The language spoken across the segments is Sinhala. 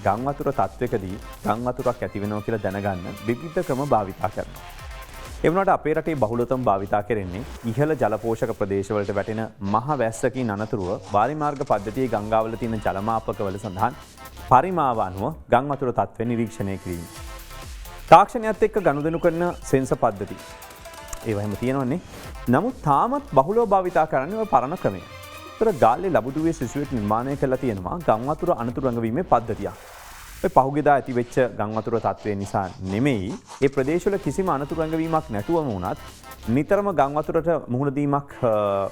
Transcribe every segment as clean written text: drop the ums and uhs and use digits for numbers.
ගම් වතුර තත්වයකදී ගම් වතුරක් ඇති වෙනවා කියලා දැනගන්න විවිධ ක්‍රම භාවිතා කරනවා. ඒ වුණාට අපේ රටේ බහුලතම භාවිතා කරන්නේ ඉහළ ජලපෝෂක ප්‍රදේශවලට වැටෙන මහ වැස්සකින් අනතුරුව වාරිමාර්ග පද්ධතියේ ගංගාවල තියෙන ජලමාපකවල සඳහන් පරිමාව අනුව ගම් වතුර තත්ත්වය නිරීක්ෂණය කිරීම. තාක්ෂණයත් එක්ක ගනුදෙනු කරන සෙන්සර් පද්ධති. ඒවා හැම තියෙනවනේ. නමුත් තාමත් බහුලව භාවිතා කරන්නේ ඔය පරණ ක්‍රමය. ඒතර ගාල්ලේ ලබුදුවේ සිසුවෙක් නිර්මාණය කරලා තියෙනවා ගම් වතුර අනතුරු රැඟවීමේ පද්ධතියක්. ඔය පහුගියදා ඇති වෙච්ච ගම් වතුර තත්ත්වය නිසා නෙමෙයි ඒ ප්‍රදේශවල කිසිම අනතුරු රැඟවීමක් නැතුවම වුණත් නිතරම ගම් වතුරට මුහුණ දීමක්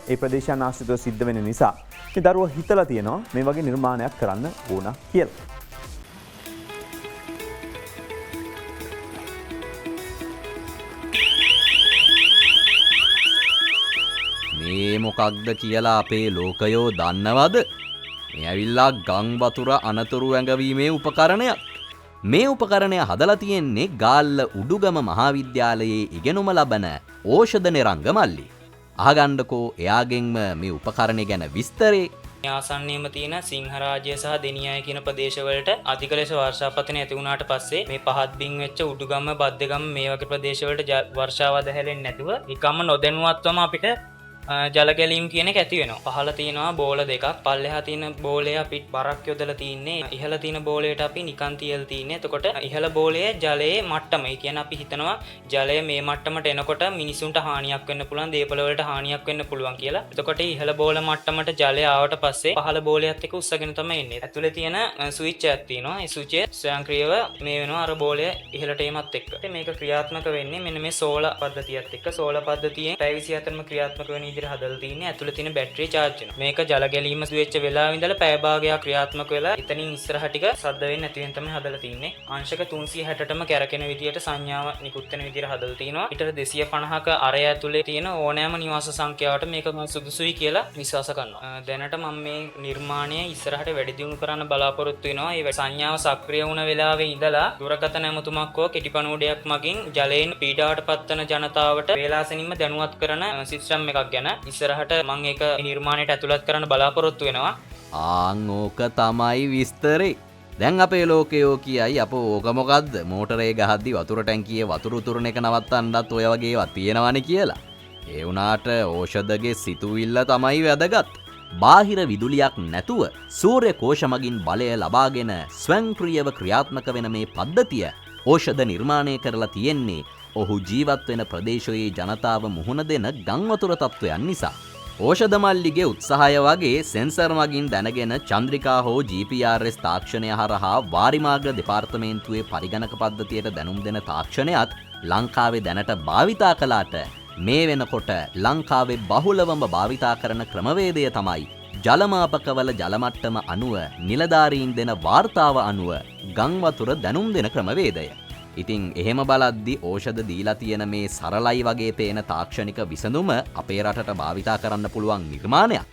ඒ ප්‍රදේශයන් ආශ්‍රිතව සිද්ධ වෙන නිසා මේ දරුවෝ හිතලා තියෙනවා මේ වගේ නිර්මාණයක් කරන්න ඕන කියලා. මේ මොකක්ද කියලා අපේ ලෝකයෝ දන්නවද? මේ ඇවිල්ලා ගම් වතුර අනතුරු ඇඟවීමේ උපකරණයක්. මේ උපකරණය හදලා තියෙන්නේ ගාල්ල උඩුගම මහාවිද්‍යාලයේ ඉගෙනුම ලබන ඕෂධ නිරංග මල්ලි. අහගන්නකෝ එයාගෙන්ම මේ උපකරණය ගැන විස්තරේ. ආසන්නයේම තියෙන සිංහරාජය සහ දෙනියය කියන ප්‍රදේශවලට අධික ලෙස වර්ෂාපතන ඇති වුණාට පස්සේ මේ පහත් බිම් වෙච්ච උඩුගම බද්දගම මේ වගේ ප්‍රදේශවලට වර්ෂාව දැහැලෙන්නේ නැතුව නිකම්ම නොදැනුවත්වම අපිට ජල ගැලීම් කියන එක ඇති වෙනවා. පහළ තියෙනවා බෝල දෙකක්. පල්ලෙහා තියෙන බෝලේ අපි බරක් යොදලා තින්නේ. ඉහළ තියෙන බෝලයට අපි නිකන් තියලා තින්නේ. එතකොට ඉහළ බෝලයේ ජලයේ මට්ටම. ඒ කියන්නේ අපි හිතනවා ජලය මේ මට්ටමට එනකොට මිනිසුන්ට හානියක් වෙන්න පුළුවන්, දේපල වලට හානියක් වෙන්න පුළුවන් කියලා. එතකොට ඉහළ බෝල මට්ටමට ජලය ආවට පස්සේ පහළ බෝලයත් එක්ක උස්සගෙන තමයි එන්නේ. ඇතුලේ තියෙන ස්විච් එකක් තියෙනවා. ඒ ස්විච් එක ස්වයංක්‍රීයව මේ වෙනවා අර බෝලය ඉහළට එීමත් එක්ක. මේක ක්‍රියාත්මක වෙන්නේ මෙන්න මේ සෝලාර් පද්ධතියත් එක්ක. සෝලාර් පද්ධතියෙන් පැය 24ම ක්‍රියාත්මක වෙන විදිහට හදලා තින්නේ. ඇතුළේ තියෙන බැටරිය charge වෙනවා. මේක ජල ගැලීම වෙච්ච වෙලාවෙ ඉඳලා පැය භාගයක් ක්‍රියාත්මක වෙලා එතනින් ඉස්සරහ ටික සද්ද වෙන්නේ නැති වෙන තමයි හදලා තින්නේ. අංශක 360ටම කැරකෙන විදියට සංඥාව නිකුත් වෙන විදියට හදලා තිනවා. ඊට 250ක අරය ඇතුලේ තියෙන ඕනෑම නිවාස සංඛ්‍යාවට මේක සංසුදුසුයි කියලා විශ්වාස කරනවා. දැනට මම මේ නිර්මාණය ඉස්සරහට වැඩි දියුණු කරන්න බලාපොරොත්තු වෙනවා. ඒ සංඥාව සක්‍රිය වුණ වෙලාවේ ඉඳලා දුරකථන ඇමතුමක් හෝ කෙටිපණුවඩයක් මගින් ජලයෙන් පීඩාවට පත්වන ජනතාවට වේලාසනින්ම දැනුවත් කරන සිස්ටම් එකක් ගැන ඉස්සරහට මම ඒක නිර්මාණයට ඇතුළත් කරන්න බලාපොරොත්තු වෙනවා. ඕක තමයි විස්තරේ. දැන් අපේ ලෝකයෝ කියයි අපෝ ඕක මොකද්ද? මෝටරේ ගහද්දි වතුර ටැංකියේ වතුර උතුරන එක නවත්තන්නත් ඔය වගේ ඒවා තියෙනවනේ කියලා. ඒ වුණාට ඕෂධගේ සිතුවිල්ල තමයි වැදගත්. බාහිර විදුලියක් නැතුව සූර්ය කෝෂ මගින් බලය ලබාගෙන ස්වයංක්‍රීයව ක්‍රියාත්මක වෙන මේ පද්ධතිය ඕෂධ නිර්මාණය කරලා තියෙන්නේ ඔහු ජීවත් වෙන ප්‍රදේශයේ ජනතාව මුහුණ දෙන ගම් වතුර තත්ත්වයන් නිසා. ඕෂධ මල්ලිගේ උත්සාහය වගේ සෙන්සර් මගින් දැනගෙන චන්ද්‍රිකා හෝ GPRS තාක්ෂණය හරහා වාරිමාර්ග දෙපාර්තමේන්තුවේ පරිගණක පද්ධතියට දැනුම් දෙන තාක්ෂණයත් ලංකාවේ දැනට භාවිතා කළාට මේ වෙනකොට ලංකාවේ බහුලවම භාවිතා කරන ක්‍රමවේදය තමයි ජලමාපකවල ජලමට්ටම අනුව නිලධාරීන් දෙන වාර්තාව අනුව ගම් වතුර දැනුම් දෙන ක්‍රමවේදය. ඉතින් එහෙම බලද්දි ඕෂධ දීලා තියෙන මේ සරලයි වගේ පේන තාක්ෂණික විසඳුම අපේ රටට භාවිතා කරන්න පුළුවන් නිර්මාණයක්.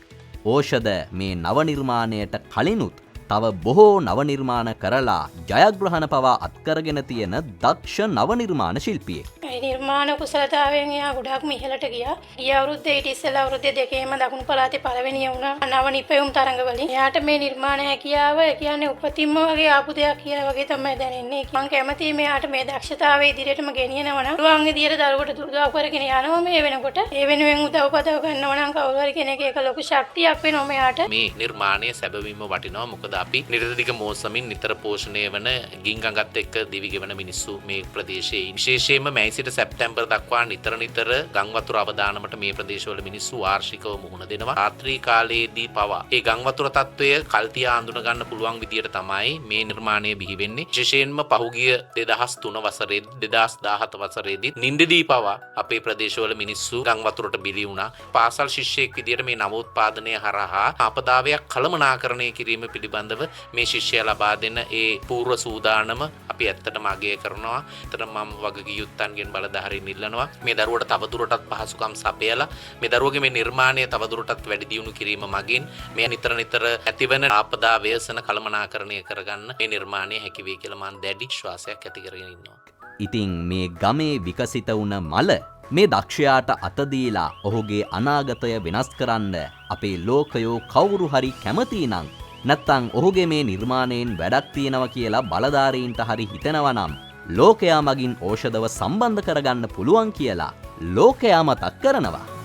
ඕෂධ මේ නව නිර්මාණයට කලිනුත් තව බොහෝ නව නිර්මාණ කරලා ජයග්‍රහණ පවා අත්කරගෙන තියෙන දක්ෂ නව නිර්මාණ ශිල්පියෙක්. මේ නිර්මාණ කුසලතාවයෙන් එයා ගොඩාක්ම ඉහළට ගියා. ගිය අවුරුද්දේ ඊට ඉස්සෙල්ලා අවුරුද්දේ දෙකේම දකුණු පළාතේ පළවෙනිය වුණා නව නිපැයුම් තරඟවලින්. එයාට මේ නිර්මාණ හැකියාව කියන්නේ උපතින්ම වගේ ආපු දෙයක් කියලා වගේ තමයි දැනෙන්නේ. මම කැමතියි මෙයාට මේ දක්ෂතාවය ඉදිරියටම ගෙනියනවා නම් පුළුවන් විදියට දරුවට උදව් කරගෙන යනවා මේ වෙනකොට. ඒ වෙනුවෙන් උදව්පදව ගන්නවා නම් කවුරු හරි කෙනෙක් ඒක ලොකු ශක්තියක් වෙනවා මෙයාට. මේ නිර්මාණය සැබවින්ම වටිනවා. මොකද අපි නිරදික මෝසමින් නිතර පෝෂණය වන ගින්ගඟත් එක්ක දිවි ගෙවන මිනිස්සු මේ ප්‍රදේශයේ විශේෂයෙන්ම මැයි සිට සැප්තැම්බර් දක්වා නිතර ගම් වතුර අවදානමට මේ ප්‍රදේශවල මිනිස්සු වාර්ෂිකව මුහුණ දෙනවා. රාත්‍රී කාලයේදී පවා ඒ ගම් වතුර තත්ත්වය කල්තියා අඳුන ගන්න පුළුවන් විදියට තමයි මේ නිර්මාණය බිහි වෙන්නේ. විශේෂයෙන්ම පහුගිය 2003 වසරේ 2017 වසරේදී නින්දදී පවා අපේ ප්‍රදේශවල මිනිස්සු ගම් වතුරට බිලි වුණා. පාසල් ශිෂ්‍යයෙක් විදියට මේ නවෝත්පාදනය හරහා අපදාවයක් කළමනාකරණය කිරීම පිළිබඳව මේ ශිෂ්‍යයා ලබා දෙන ඒ පූර්ව සූදානම අපි ඇත්තටම අගය කරනවා. එතන මම වගකීම්යුත්තන්ගෙන් බලධාරීන් ඉල්ලනවා මේ දරුවට තවදුරටත් පහසුකම් සපයලා මේ දරුවගේ මේ නිර්මාණය තවදුරටත් වැඩි දියුණු කිරීම මගින් මේ නිතර ඇතිවන ආපදා ව්‍යසන කළමනාකරණය කරගන්න මේ නිර්මාණය හැකි වෙයි කියලා මම දැඩි විශ්වාසයක් ඇති කරගෙන ඉන්නවා. ඉතින් මේ ගමේ විකසිත වුණ මල මේ දක්ෂයාට අත දීලා ඔහුගේ අනාගතය වෙනස් කරන්න අපේ ලෝකයෝ කවුරු හරි කැමති නම් නැත්තං ඔහුගේ මේ නිර්මාණයෙන් වැඩක් තියෙනවා කියලා බලධාරීන්ට හරි හිතෙනවා නම් ලෝකයා මගින් ඖෂධව සම්බන්ධ කරගන්න පුළුවන් කියලා ලෝකයා මතක් කරනවා.